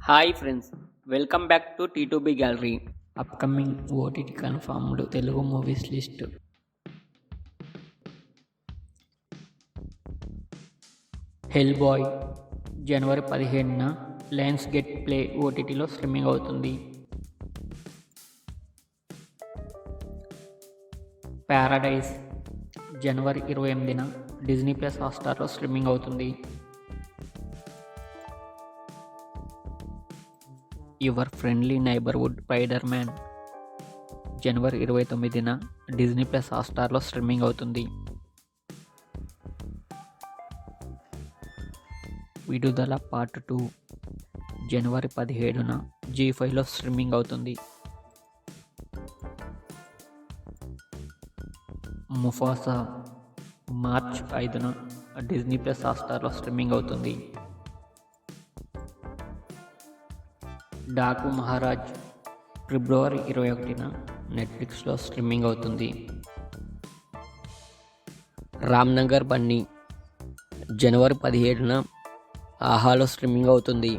Hi friends, welcome back to T2B gallery. Upcoming OTT confirmed Telugu movies list. Hellboy జనవరి 15న Lionsgate play ఓటీటీలో streaming అవుతుంది. Paradise జనవరి 28న Disney plus హాట్స్టార్లో స్ట్రీమింగ్ అవుతుంది. Your friendly neighbourhood spider man జనవరి 29న డిజ్నీ ప్లస్ హాట్స్టార్లో స్ట్రీమింగ్ అవుతుంది. విడుదల పార్ట్ 2 జనవరి 17న జీ5లో స్ట్రీమింగ్ అవుతుంది. ముఫాసా మార్చ్ 5న డిజ్నీ ప్లస్ హాట్స్టార్లో స్ట్రీమింగ్ అవుతుంది. డాకు మహారాజ్ ఫిబ్రవరి 21న నెట్ఫ్లిక్స్లో స్ట్రీమింగ్ అవుతుంది. రామ్నగర్ బన్నీ జనవరి 17న ఆహాలో స్ట్రీమింగ్ అవుతుంది.